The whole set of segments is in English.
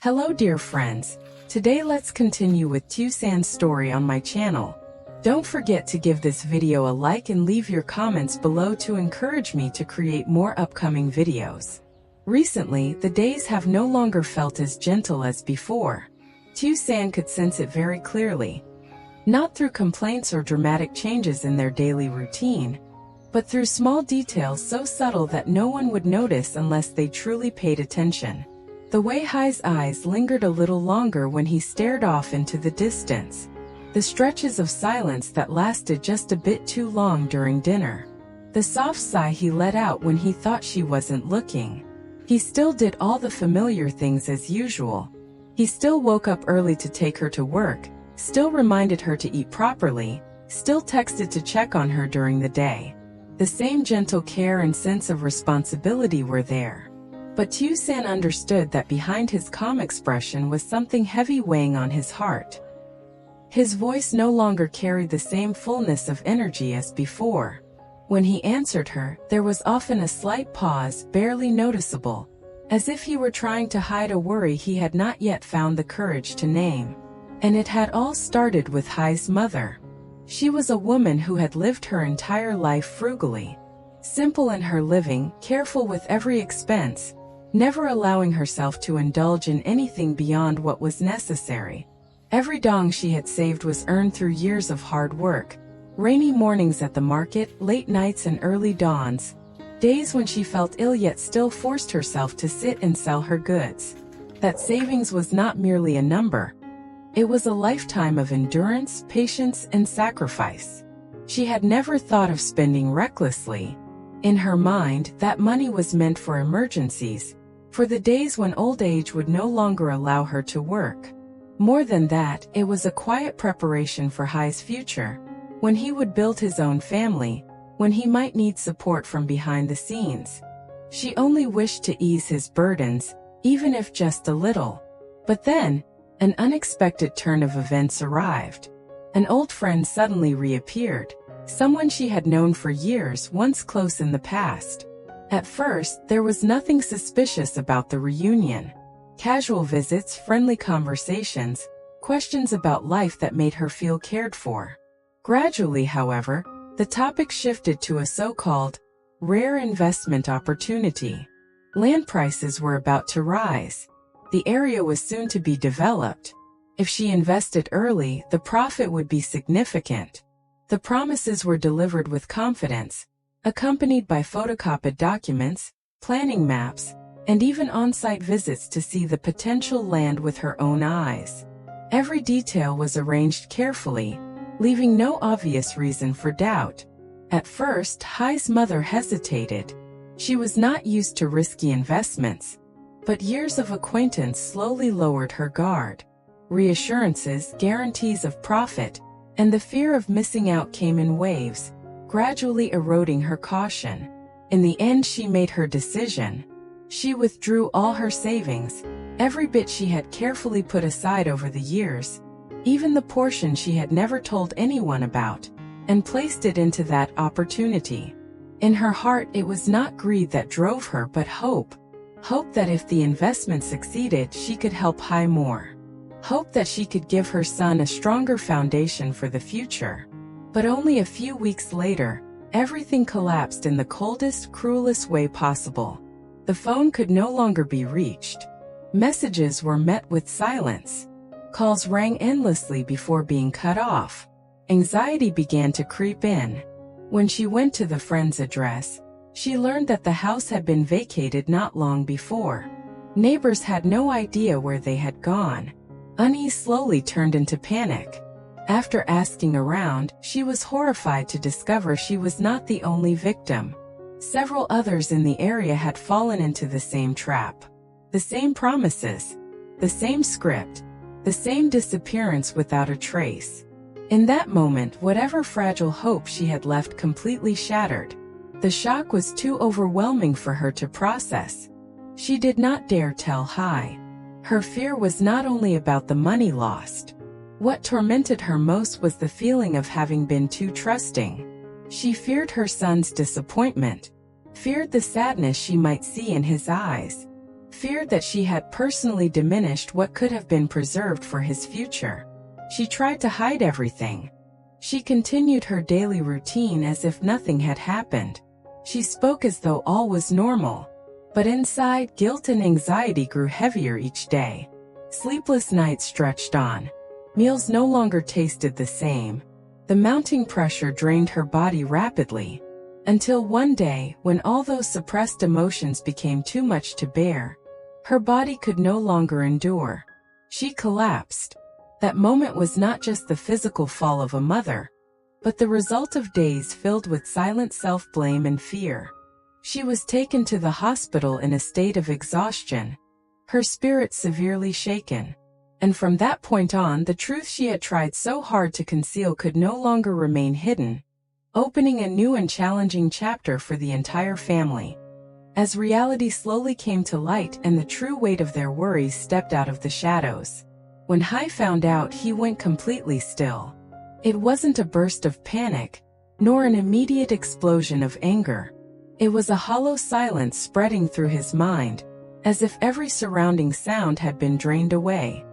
Hello dear friends, today let's continue with Tusan's story on my channel. Don't forget to give this video a like and leave your comments below to encourage me to create more upcoming videos. Recently, the days have no longer felt as gentle as before. Tusan could sense it very clearly. Not through complaints or dramatic changes in their daily routine, but through small details so subtle that no one would notice unless they truly paid attention. The way Hai's eyes lingered a little longer when he stared off into the distance. The stretches of silence that lasted just a bit too long during dinner. The soft sigh he let out when he thought she wasn't looking. He still did all the familiar things as usual. He still woke up early to take her to work, still reminded her to eat properly, still texted to check on her during the day. The same gentle care and sense of responsibility were there. But Tusan understood that behind his calm expression was something heavy weighing on his heart. His voice no longer carried the same fullness of energy as before. When he answered her, there was often a slight pause, barely noticeable, as if he were trying to hide a worry he had not yet found the courage to name. And it had all started with Hai's mother. She was a woman who had lived her entire life frugally. Simple in her living, careful with every expense, never allowing herself to indulge in anything beyond what was necessary. Every dong she had saved was earned through years of hard work. Rainy mornings at the market, late nights and early dawns. Days when she felt ill yet still forced herself to sit and sell her goods. That savings was not merely a number. It was a lifetime of endurance, patience, and sacrifice. She had never thought of spending recklessly. In her mind, that money was meant for emergencies, for the days when old age would no longer allow her to work. More than that, it was a quiet preparation for Hai's future, when he would build his own family, when he might need support from behind the scenes. She only wished to ease his burdens, even if just a little. But then, an unexpected turn of events arrived. An old friend suddenly reappeared, someone she had known for years, once close in the past. At first, there was nothing suspicious about the reunion. Casual visits, friendly conversations, questions about life that made her feel cared for. Gradually, however, the topic shifted to a so-called rare investment opportunity. Land prices were about to rise. The area was soon to be developed. If she invested early, the profit would be significant. The promises were delivered with confidence, accompanied by photocopied documents, planning maps, and even on-site visits to see the potential land with her own eyes. Every detail was arranged carefully, leaving no obvious reason for doubt. At first, Hai's mother hesitated. She was not used to risky investments, but years of acquaintance slowly lowered her guard. Reassurances, guarantees of profit, and the fear of missing out came in waves, gradually eroding her caution. In the end, she made her decision. She withdrew all her savings, every bit she had carefully put aside over the years, even the portion she had never told anyone about, and placed it into that opportunity. In her heart, it was not greed that drove her but hope. Hope that if the investment succeeded, she could help Hai more. Hope that she could give her son a stronger foundation for the future. But only a few weeks later, everything collapsed in the coldest, cruelest way possible. The phone could no longer be reached. Messages were met with silence. Calls rang endlessly before being cut off. Anxiety began to creep in. When she went to the friend's address, she learned that the house had been vacated not long before. Neighbors had no idea where they had gone. Unease slowly turned into panic. After asking around, she was horrified to discover she was not the only victim. Several others in the area had fallen into the same trap. The same promises, the same script, the same disappearance without a trace. In that moment, whatever fragile hope she had left completely shattered. The shock was too overwhelming for her to process. She did not dare tell Hai. Her fear was not only about the money lost. What tormented her most was the feeling of having been too trusting. She feared her son's disappointment, feared the sadness she might see in his eyes, feared that she had personally diminished what could have been preserved for his future. She tried to hide everything. She continued her daily routine as if nothing had happened. She spoke as though all was normal. But inside, guilt and anxiety grew heavier each day. Sleepless nights stretched on. Meals no longer tasted the same. The mounting pressure drained her body rapidly. Until one day, when all those suppressed emotions became too much to bear, her body could no longer endure. She collapsed. That moment was not just the physical fall of a mother, but the result of days filled with silent self-blame and fear. She was taken to the hospital in a state of exhaustion, her spirit severely shaken. And from that point on, the truth she had tried so hard to conceal could no longer remain hidden, opening a new and challenging chapter for the entire family. As reality slowly came to light and the true weight of their worries stepped out of the shadows. When Hai found out, he went completely still. It wasn't a burst of panic, nor an immediate explosion of anger. It was a hollow silence spreading through his mind, as if every surrounding sound had been drained away.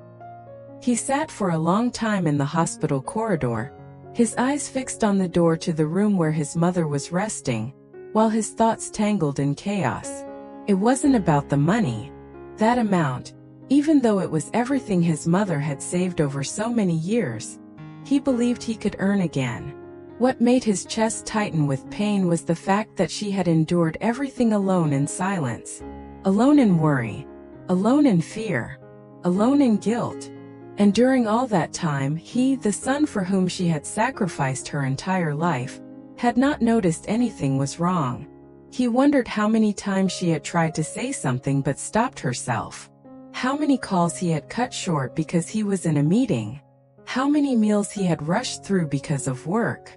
He sat for a long time in the hospital corridor, his eyes fixed on the door to the room where his mother was resting, while his thoughts tangled in chaos. It wasn't about the money. That amount, even though it was everything his mother had saved over so many years, he believed he could earn again. What made his chest tighten with pain was the fact that she had endured everything alone in silence. Alone in worry, alone in fear, alone in guilt. And during all that time, he, the son for whom she had sacrificed her entire life, had not noticed anything was wrong. He wondered how many times she had tried to say something but stopped herself. How many calls he had cut short because he was in a meeting. How many meals he had rushed through because of work.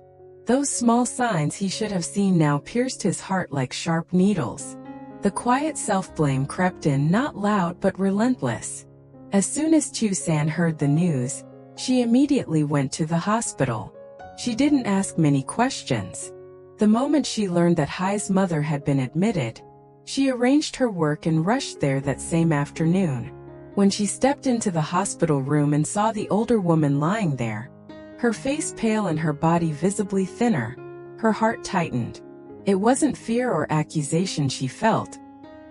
Those small signs he should have seen now pierced his heart like sharp needles. The quiet self-blame crept in, not loud but relentless. As soon as Tusan heard the news, she immediately went to the hospital. She didn't ask many questions. The moment she learned that Hai's mother had been admitted, she arranged her work and rushed there that same afternoon. When she stepped into the hospital room and saw the older woman lying there, her face pale and her body visibly thinner, her heart tightened. It wasn't fear or accusation she felt.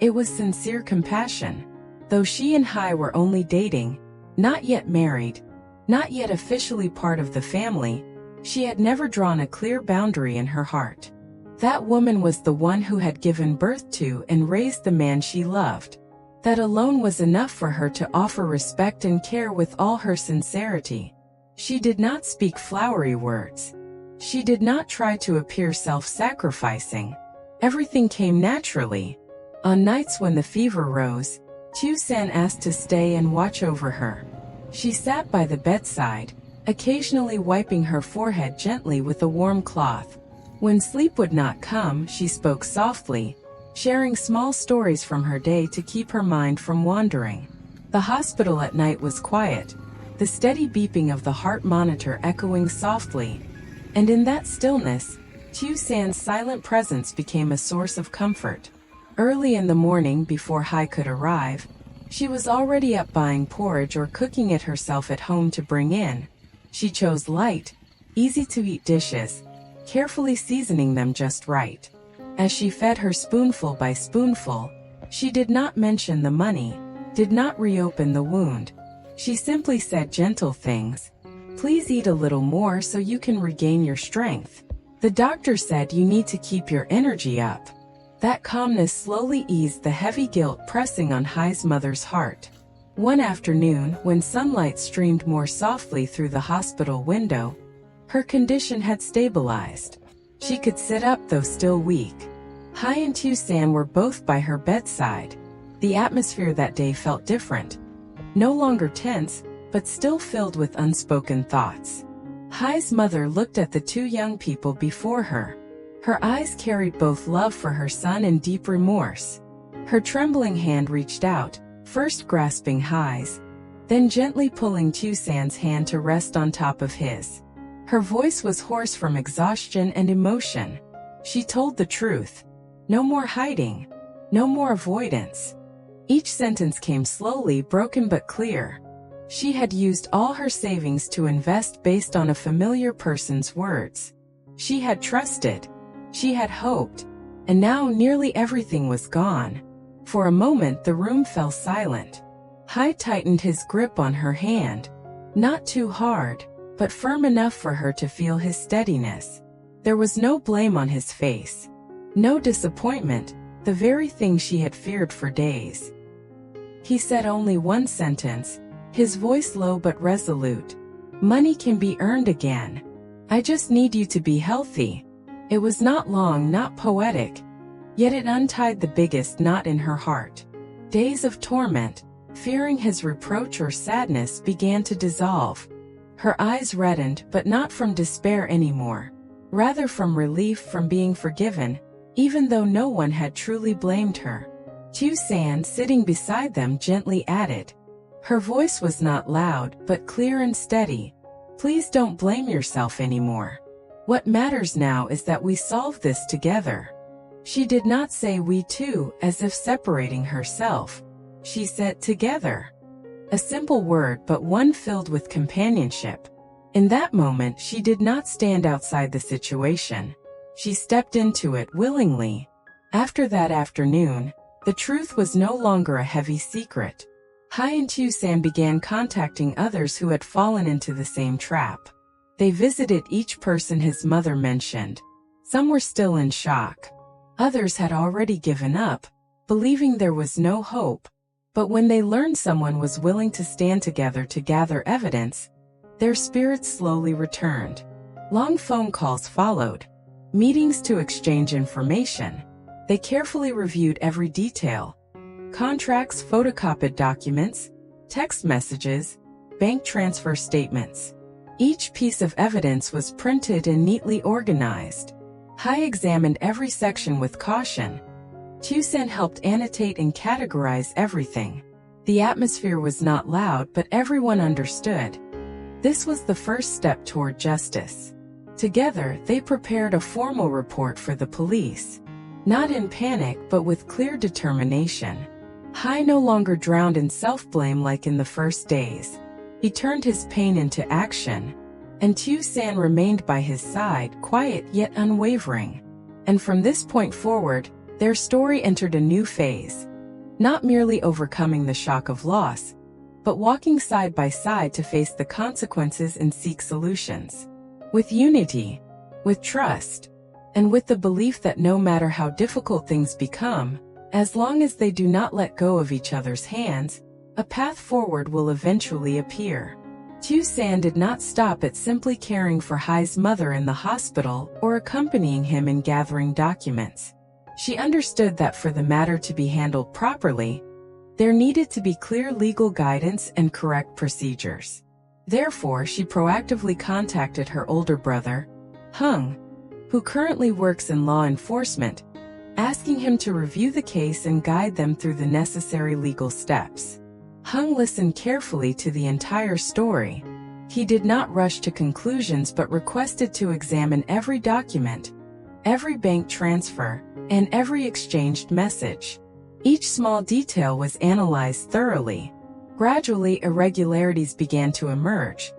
It was sincere compassion. Though she and Hai were only dating, not yet married, not yet officially part of the family, she had never drawn a clear boundary in her heart. That woman was the one who had given birth to and raised the man she loved. That alone was enough for her to offer respect and care with all her sincerity. She did not speak flowery words. She did not try to appear self-sacrificing. Everything came naturally. On nights when the fever rose, Tusan asked to stay and watch over her. She sat by the bedside, occasionally wiping her forehead gently with a warm cloth. When sleep would not come, she spoke softly, sharing small stories from her day to keep her mind from wandering. The hospital at night was quiet, the steady beeping of the heart monitor echoing softly, and in that stillness, Tusan's silent presence became a source of comfort. Early in the morning, before Hai could arrive, she was already up buying porridge or cooking it herself at home to bring in. She chose light, easy-to-eat dishes, carefully seasoning them just right. As she fed her spoonful by spoonful, she did not mention the money, did not reopen the wound. She simply said gentle things. Please eat a little more so you can regain your strength. The doctor said you need to keep your energy up. That calmness slowly eased the heavy guilt pressing on Hai's mother's heart. One afternoon, when sunlight streamed more softly through the hospital window, her condition had stabilized. She could sit up though still weak. Hai and Tusan were both by her bedside. The atmosphere that day felt different. No longer tense, but still filled with unspoken thoughts. Hai's mother looked at the two young people before her. Her eyes carried both love for her son and deep remorse. Her trembling hand reached out, first grasping Hai's, then gently pulling Tusan's hand to rest on top of his. Her voice was hoarse from exhaustion and emotion. She told the truth. No more hiding. No more avoidance. Each sentence came slowly, broken but clear. She had used all her savings to invest based on a familiar person's words. She had trusted. She had hoped. And now nearly everything was gone. For a moment the room fell silent. Hoai tightened his grip on her hand. Not too hard, but firm enough for her to feel his steadiness. There was no blame on his face. No disappointment, the very thing she had feared for days. He said only one sentence, his voice low but resolute. Money can be earned again. I just need you to be healthy. It was not long, not poetic, yet it untied the biggest knot in her heart. Days of torment, fearing his reproach or sadness, began to dissolve. Her eyes reddened, but not from despair anymore. Rather from relief, from being forgiven, even though no one had truly blamed her. Tusan, sitting beside them, gently added. Her voice was not loud, but clear and steady. Please don't blame yourself anymore. What matters now is that we solve this together. She did not say we two, as if separating herself. She said together. A simple word, but one filled with companionship. In that moment, she did not stand outside the situation. She stepped into it willingly. After that afternoon, the truth was no longer a heavy secret. Hoai and Tusan began contacting others who had fallen into the same trap. They visited each person his mother mentioned. Some were still in shock. Others had already given up, believing there was no hope. But when they learned someone was willing to stand together to gather evidence, their spirits slowly returned. Long phone calls followed. Meetings to exchange information. They carefully reviewed every detail. Contracts, photocopied documents, text messages, bank transfer statements. Each piece of evidence was printed and neatly organized. Hoai examined every section with caution. Tusan helped annotate and categorize everything. The atmosphere was not loud, but everyone understood. This was the first step toward justice. Together, they prepared a formal report for the police. Not in panic, but with clear determination. Hoai no longer drowned in self-blame like in the first days. He turned his pain into action. And Tusan remained by his side, quiet yet unwavering. And from this point forward, their story entered a new phase. Not merely overcoming the shock of loss, but walking side by side to face the consequences and seek solutions. With unity, with trust, and with the belief that no matter how difficult things become, as long as they do not let go of each other's hands, a path forward will eventually appear. Tusan did not stop at simply caring for Hoai's mother in the hospital or accompanying him in gathering documents. She understood that for the matter to be handled properly, there needed to be clear legal guidance and correct procedures. Therefore, she proactively contacted her older brother, Hung, who currently works in law enforcement, asking him to review the case and guide them through the necessary legal steps. Hung listened carefully to the entire story. He did not rush to conclusions but requested to examine every document, every bank transfer, and every exchanged message. Each small detail was analyzed thoroughly. Gradually, irregularities began to emerge.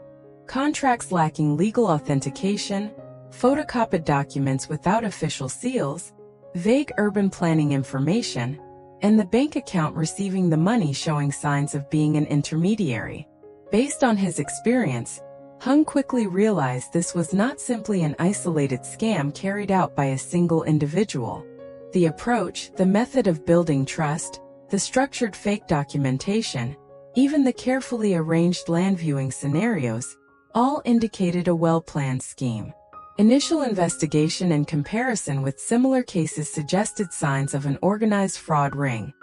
Contracts lacking legal authentication, photocopied documents without official seals, vague urban planning information, and the bank account receiving the money showing signs of being an intermediary. Based on his experience, Hung quickly realized this was not simply an isolated scam carried out by a single individual. The approach, the method of building trust, the structured fake documentation, even the carefully arranged land viewing scenarios, all indicated a well-planned scheme. Initial investigation and comparison with similar cases suggested signs of an organized fraud ring,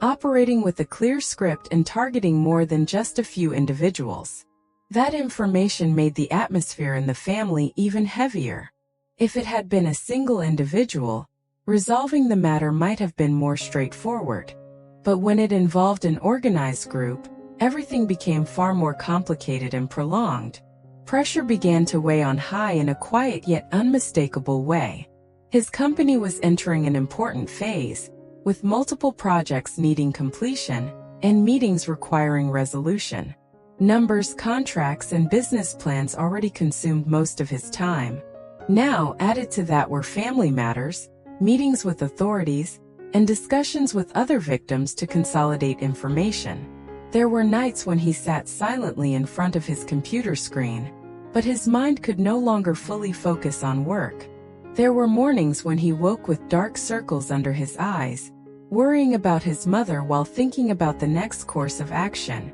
operating with a clear script and targeting more than just a few individuals. That information made the atmosphere in the family even heavier. If it had been a single individual, resolving the matter might have been more straightforward. But when it involved an organized group, everything became far more complicated and prolonged. Pressure began to weigh on Hoai in a quiet yet unmistakable way. His company was entering an important phase, with multiple projects needing completion and meetings requiring resolution. Numbers, contracts, and business plans already consumed most of his time. Now, added to that were family matters, meetings with authorities, and discussions with other victims to consolidate information. There were nights when he sat silently in front of his computer screen, but his mind could no longer fully focus on work. There were mornings when he woke with dark circles under his eyes, worrying about his mother while thinking about the next course of action.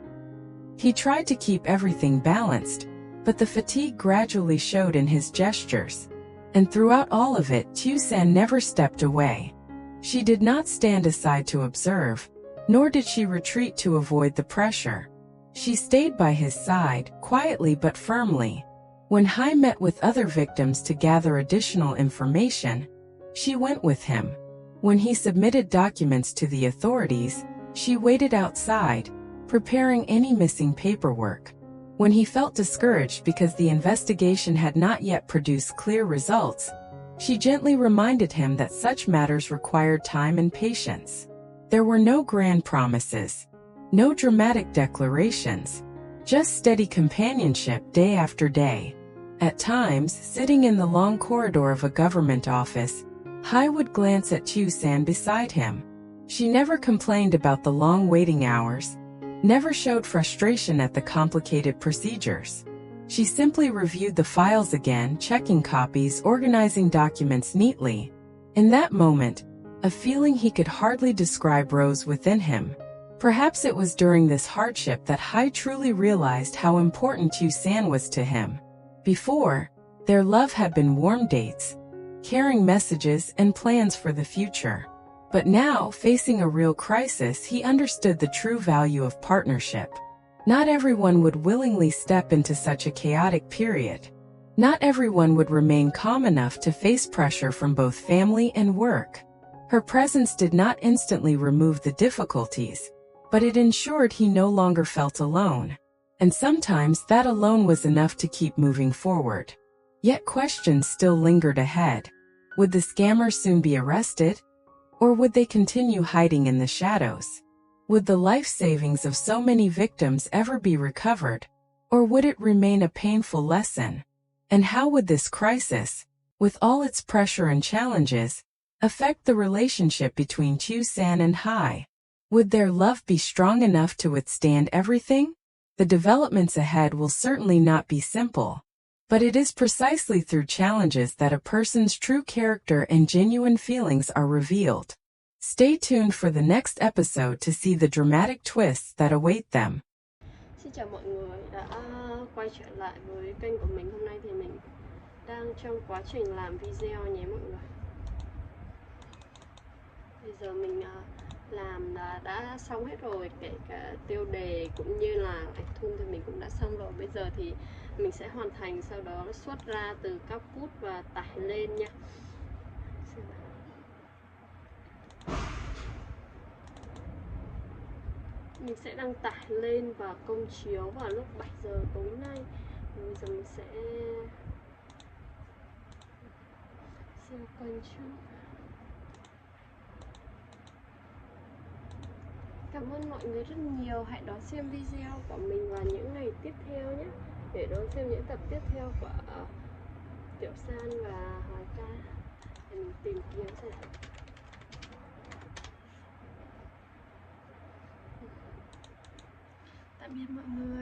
He tried to keep everything balanced, but the fatigue gradually showed in his gestures. And throughout all of it, Tusan never stepped away. She did not stand aside to observe, nor did she retreat to avoid the pressure. She stayed by his side, quietly but firmly. When Hai met with other victims to gather additional information, she went with him. When he submitted documents to the authorities, she waited outside, preparing any missing paperwork. When he felt discouraged because the investigation had not yet produced clear results, she gently reminded him that such matters required time and patience. There were no grand promises, no dramatic declarations, just steady companionship day after day. At times, sitting in the long corridor of a government office, Hai would glance at Tusan beside him. She never complained about the long waiting hours, never showed frustration at the complicated procedures. She simply reviewed the files again, checking copies, organizing documents neatly. In that moment, a feeling he could hardly describe rose within him. Perhaps it was during this hardship that Hai truly realized how important Tusan was to him. Before, their love had been warm dates, caring messages, and plans for the future. But now, facing a real crisis, he understood the true value of partnership. Not everyone would willingly step into such a chaotic period. Not everyone would remain calm enough to face pressure from both family and work. Her presence did not instantly remove the difficulties, but it ensured he no longer felt alone. And sometimes that alone was enough to keep moving forward. Yet questions still lingered ahead. Would the scammers soon be arrested? Or would they continue hiding in the shadows? Would the life savings of so many victims ever be recovered? Or would it remain a painful lesson? And how would this crisis, with all its pressure and challenges, affect the relationship between Tusan and Hai? Would their love be strong enough to withstand everything? The developments ahead will certainly not be simple. But it is precisely through challenges that a person's true character and genuine feelings are revealed. Stay tuned for the next episode to see the dramatic twists that await them. Xin chào mọi người đã quay trở lại với kênh của mình. Hôm nay thì mình đang trong quá trình làm video nhé mọi người. Bây giờ mình làm đã xong hết rồi, kể cả tiêu đề cũng như là ảnh thun thì mình cũng đã xong rồi. Bây giờ thì mình sẽ hoàn thành, sau đó xuất ra từ các bút và tải lên nha. Mình sẽ đăng tải lên và công chiếu vào lúc 7 giờ tối nay. Bây giờ mình sẽ xem kênh trước. Cảm ơn mọi người rất nhiều. Hãy đón xem video của mình vào những ngày tiếp theo nhé. Để đón xem những tập tiếp theo của Tiểu San và hoaica. Để mình tìm kiếm xem. Tạm biệt mọi người.